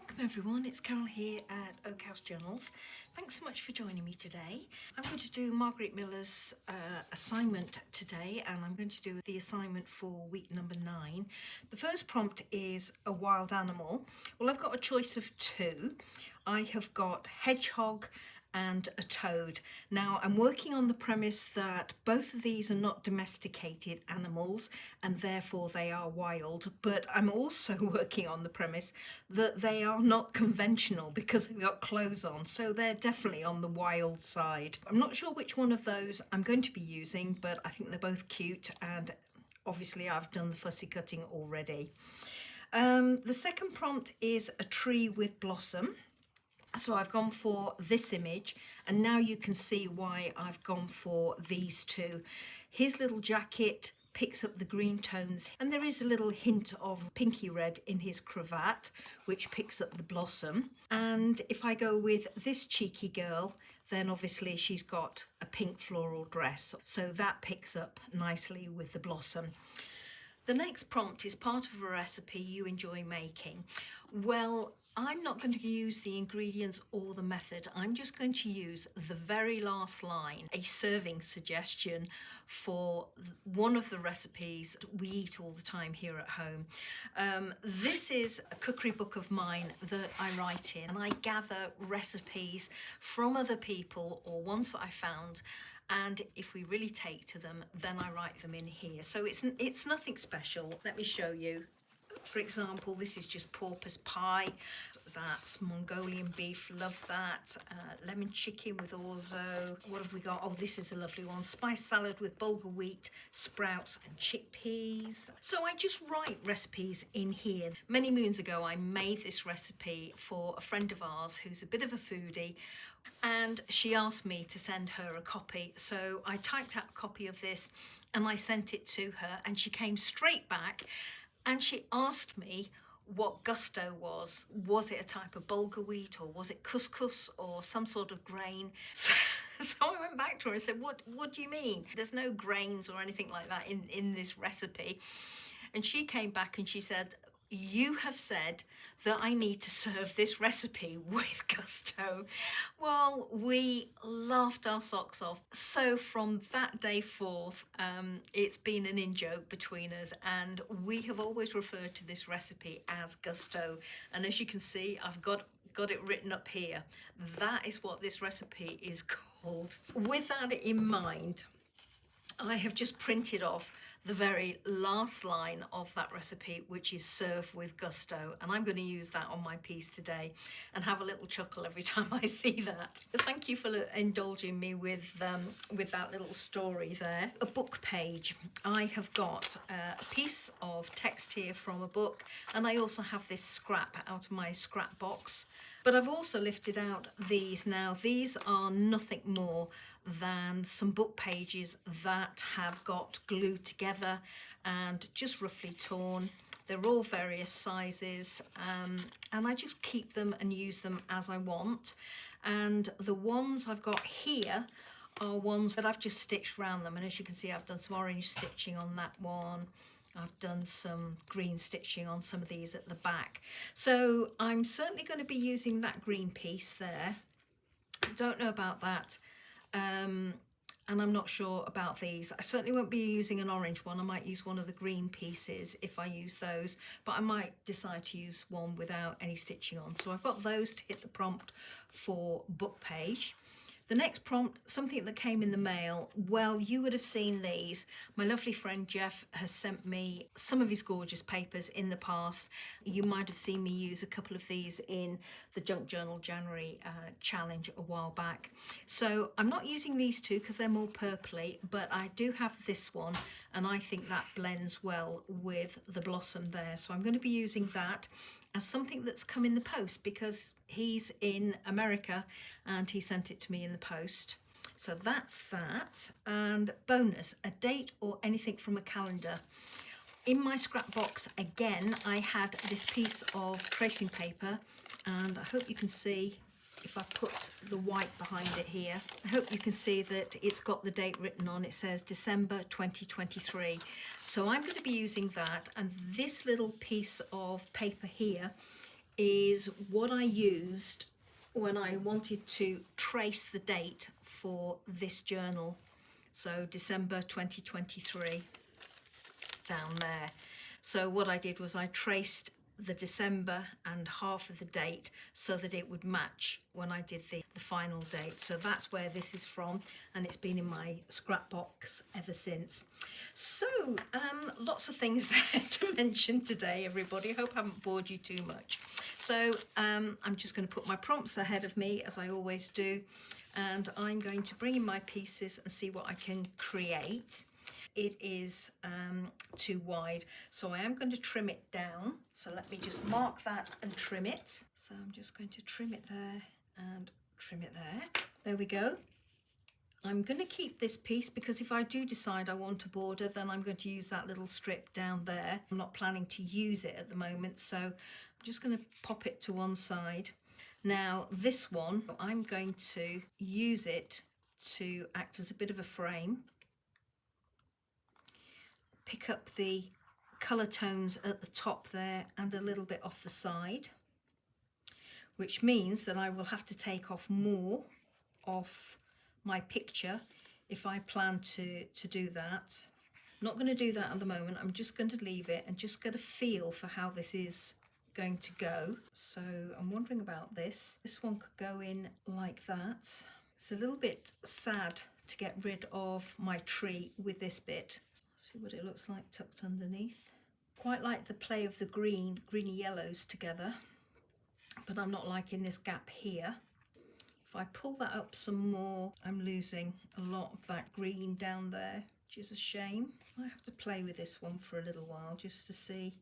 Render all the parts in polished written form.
Welcome everyone, it's Carol here at Oak House Journals. Thanks so much for joining me today. I'm going to do Margarete Miller's assignment today, and I'm going to do the assignment for week number 9. The first prompt is a wild animal. Well, I've got a choice of two. I have got hedgehog and a toad. Now I'm working on the premise that both of these are not domesticated animals and therefore they are wild, but I'm also working on the premise that they are not conventional because they've got clothes on, so they're definitely on the wild side. I'm not sure which one of those I'm going to be using, but I think they're both cute, and obviously I've done the fussy cutting already. The second prompt is a tree with blossom. So I've gone for this image, and now you can see why I've gone for these two. His little jacket picks up the green tones, and there is a little hint of pinky red in his cravat, which picks up the blossom. And if I go with this cheeky girl, then obviously she's got a pink floral dress, so that picks up nicely with the blossom. The next prompt is part of a recipe you enjoy making. Well, I'm not going to use the ingredients or the method. I'm just going to use the very last line, a serving suggestion for one of the recipes we eat all the time here at home. This is a cookery book of mine that I write in, and I gather recipes from other people or ones that I found. And if we really take to them, then I write them in here. So it's nothing special. Let me show you. For example, this is just porpoise pie. That's Mongolian beef, love that. Lemon chicken with orzo. What have we got? Oh, this is a lovely one. Spice salad with bulgur wheat, sprouts and chickpeas. So I just write recipes in here. Many moons ago, I made this recipe for a friend of ours who's a bit of a foodie, and she asked me to send her a copy. So I typed out a copy of this and I sent it to her, and she came straight back and she asked me what gusto was. Was it a type of bulgur wheat, or was it couscous or some sort of grain? So I went back to her and said, what do you mean? There's no grains or anything like that in this recipe. And she came back and she said, you have said that I need to serve this recipe with gusto. Well, we laughed our socks off. So from that day forth, it's been an in-joke between us, and we have always referred to this recipe as gusto. And as you can see, I've got it written up here. That is what this recipe is called. With that in mind, I have just printed off the very last line of that recipe, which is serve with gusto, and I'm going to use that on my piece today and have a little chuckle every time I see that. But thank you for indulging me with that little story there. A book page. I have got a piece of text here from a book, and I also have this scrap out of my scrap box. But I've also lifted out these. Now, these are nothing more than some book pages that have got glued together and just roughly torn. They're all various sizes, and I just keep them and use them as I want. And the ones I've got here are ones that I've just stitched around them. And as you can see, I've done some orange stitching on that one. I've done some green stitching on some of these at the back. So I'm certainly going to be using that green piece there. I don't know about that. And I'm not sure about these. I certainly won't be using an orange one. I might use one of the green pieces if I use those, but I might decide to use one without any stitching on. So I've got those to hit the prompt for book page. The next prompt, something that came in the mail. Well, you would have seen these. My lovely friend Jeff has sent me some of his gorgeous papers in the past. You might have seen me use a couple of these in the Junk Journal January challenge a while back. So I'm not using these two because they're more purpley, but I do have this one, and I think that blends well with the blossom there. So I'm going to be using that as something that's come in the post because he's in America and he sent it to me in the post. So that's that. And bonus, a date or anything from a calendar. In my scrap box again, I had this piece of tracing paper, and I hope you can see, if I put the white behind it here, I hope you can see that it's got the date written on. It says December 2023. So I'm going to be using that, and this little piece of paper here is what I used when I wanted to trace the date for this journal. So December 2023 down there. So what I did was I traced the December and half of the date so that it would match when I did the final date. So that's where this is from, and it's been in my scrap box ever since. So lots of things there to mention today, everybody. I hope I haven't bored you too much. So I'm just going to put my prompts ahead of me, as I always do, and I'm going to bring in my pieces and see what I can create. It is too wide, so I am going to trim it down. So let me just mark that and trim it. So I'm just going to trim it there and trim it there. There we go. I'm going to keep this piece because if I do decide I want a border, then I'm going to use that little strip down there. I'm not planning to use it at the moment, so I'm just going to pop it to one side. Now this one, I'm going to use it to act as a bit of a frame. Pick up the colour tones at the top there and a little bit off the side, which means that I will have to take off more off my picture if I plan to do that. I'm not going to do that at the moment. I'm just going to leave it and just get a feel for how this is going to go. So I'm wondering about this. This one could go in like that. It's a little bit sad to get rid of my tree with this bit. See what it looks like tucked underneath. Quite like the play of the greeny yellows together, but I'm not liking this gap here. If I pull that up some more, I'm losing a lot of that green down there, which is a shame. I have to play with this one for a little while just to see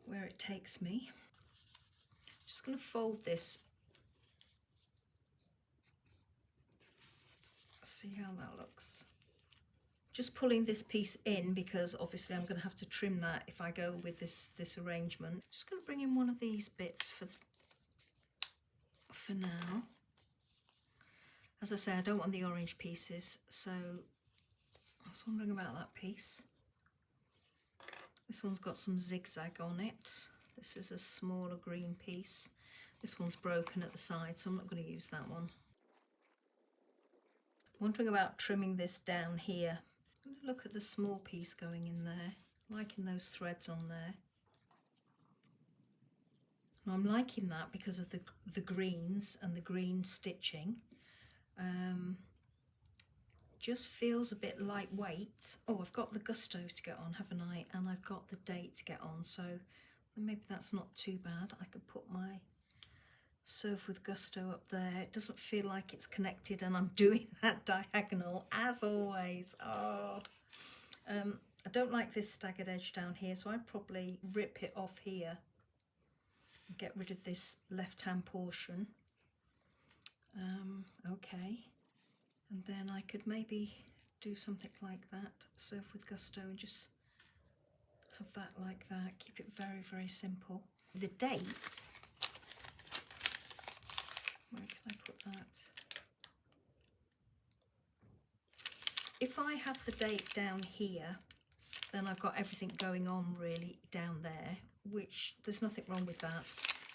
where it takes me. Just going to fold this. See how that looks. Just pulling this piece in because obviously I'm going to have to trim that if I go with this arrangement. Just going to bring in one of these bits for now. As I say, I don't want the orange pieces, so I was wondering about that piece. This one's got some zigzag on it. This is a smaller green piece. This one's broken at the side, so I'm not going to use that one. Wondering about trimming this down here. Look at the small piece going in there, liking those threads on there. And I'm liking that because of the greens and the green stitching. Just feels a bit lightweight. Oh, I've got the gusto to get on, haven't I? And I've got the date to get on, so maybe that's not too bad. I could put my Serve with Gusto up there. It doesn't feel like it's connected, and I'm doing that diagonal as always. Oh, I don't like this staggered edge down here, so I'd probably rip it off here and get rid of this left-hand portion. Okay, and then I could maybe do something like that, Serve with Gusto, and just have that like that. Keep it very, very simple. The dates, where can I put that? If I have the date down here, then I've got everything going on really down there, which there's nothing wrong with that.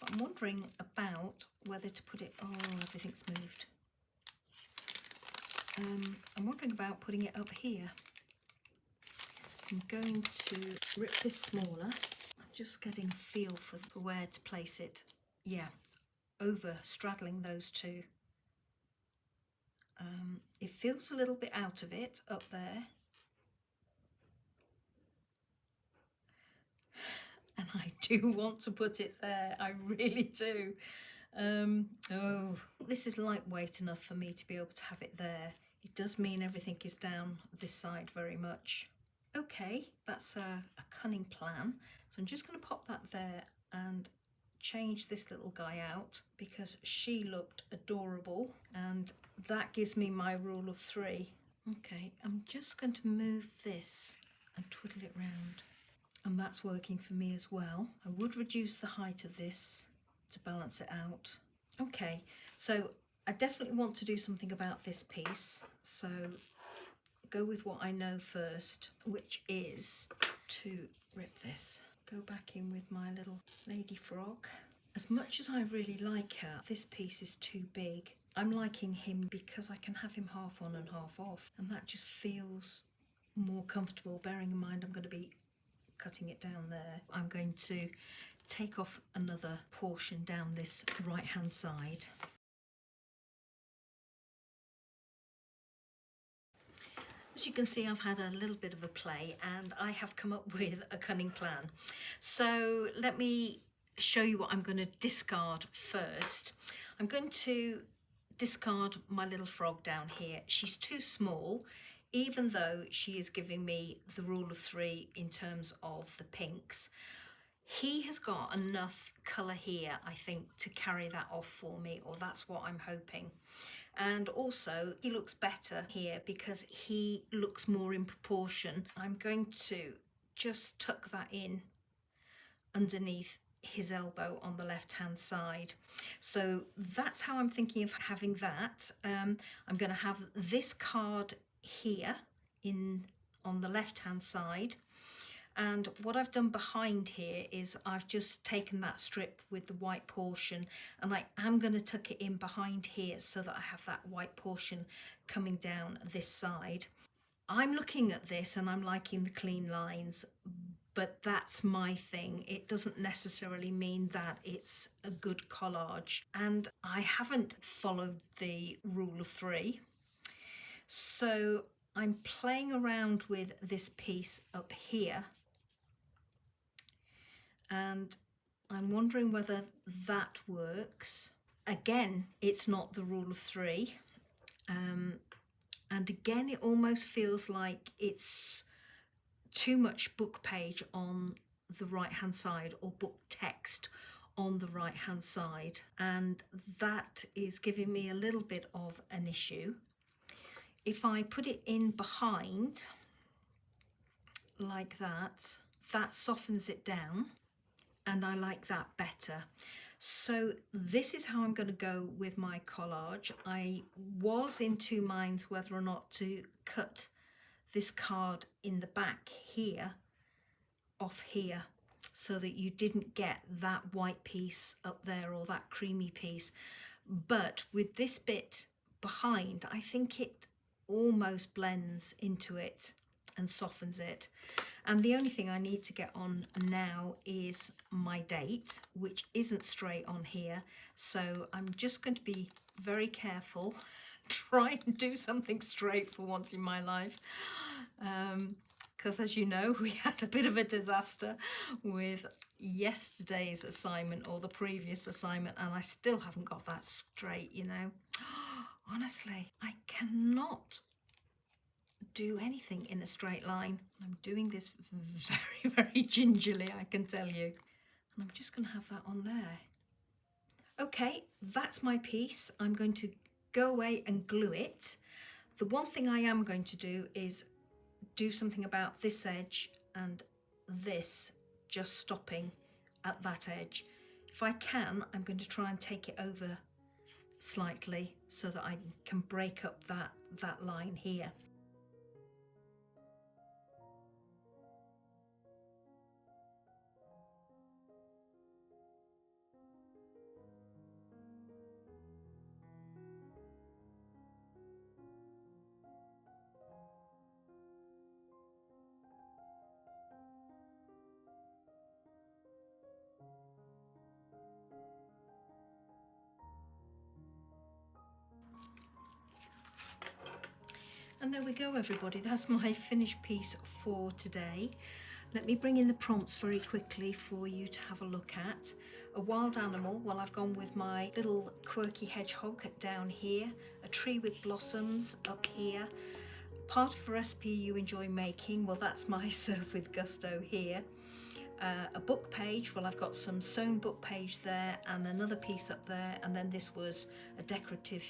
But I'm wondering about whether to put it, oh, everything's moved. I'm wondering about putting it up here. I'm going to rip this smaller. I'm just getting a feel for where to place it. Yeah, over straddling those two. It feels a little bit out of it up there. And I do want to put it there, I really do. Oh, this is lightweight enough for me to be able to have it there. It does mean everything is down this side very much. Okay, that's a cunning plan. So I'm just going to pop that there and change this little guy out because she looked adorable, and that gives me my rule of 3. Okay, I'm just going to move this and twiddle it round, and that's working for me as well. I would reduce the height of this to balance it out. Okay, so I definitely want to do something about this piece, so go with what I know first, which is to rip this. go back in with my little lady frog. As much as I really like her, this piece is too big. I'm liking him because I can have him half on and half off, and that just feels more comfortable, bearing in mind I'm going to be cutting it down there. I'm going to take off another portion down this right hand side. As you can see, I've had a little bit of a play and I have come up with a cunning plan. So let me show you what I'm going to discard first. I'm going to discard my little frog down here. She's too small, even though she is giving me the rule of 3 in terms of the pinks. He has got enough colour here, I think, to carry that off for me, or that's what I'm hoping. And also he looks better here because he looks more in proportion. I'm going to just tuck that in underneath his elbow on the left hand side. So that's how I'm thinking of having that. I'm going to have this card here on the left hand side, and what I've done behind here is I've just taken that strip with the white portion and I am going to tuck it in behind here so that I have that white portion coming down this side. I'm looking at this and I'm liking the clean lines, but that's my thing. It doesn't necessarily mean that it's a good collage, and I haven't followed the rule of 3. So I'm playing around with this piece up here, and I'm wondering whether that works. Again, it's not the rule of 3. And again, it almost feels like it's too much book page on the right hand side, or book text on the right hand side, and that is giving me a little bit of an issue. If I put it in behind like that, that softens it down, and I like that better. So this is how I'm going to go with my collage. I was in two minds whether or not to cut this card in the back here off here so that you didn't get that white piece up there or that creamy piece, but with this bit behind, I think it almost blends into it and softens it. And the only thing I need to get on now is my date, which isn't straight on here. So I'm just going to be very careful, try and do something straight for once in my life. Because as you know, we had a bit of a disaster with yesterday's assignment or the previous assignment, and I still haven't got that straight, you know. Honestly, I cannot do anything in a straight line. I'm doing this very, very gingerly, I can tell you. And I'm just going to have that on there. Okay, that's my piece. I'm going to go away and glue it. The one thing I am going to do is do something about this edge and this just stopping at that edge. If I can, I'm going to try and take it over slightly so that I can break up that line here. And there we go, everybody. That's my finished piece for today. Let me bring in the prompts very quickly for you to have a look at. A wild animal, well, I've gone with my little quirky hedgehog down here. A tree with blossoms up here. Part of a recipe you enjoy making, well, that's my Serve with Gusto here. A book page, well, I've got some sewn book page there and another piece up there, and then this was a decorative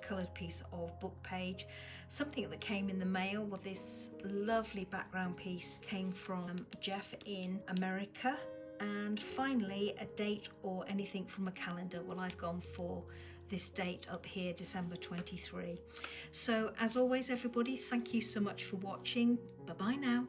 coloured piece of book page. Something that came in the mail, well, this lovely background piece came from Jeff in America. And finally, a date or anything from a calendar. Well, I've gone for this date up here, December 23. So as always, everybody, thank you so much for watching. Bye bye now.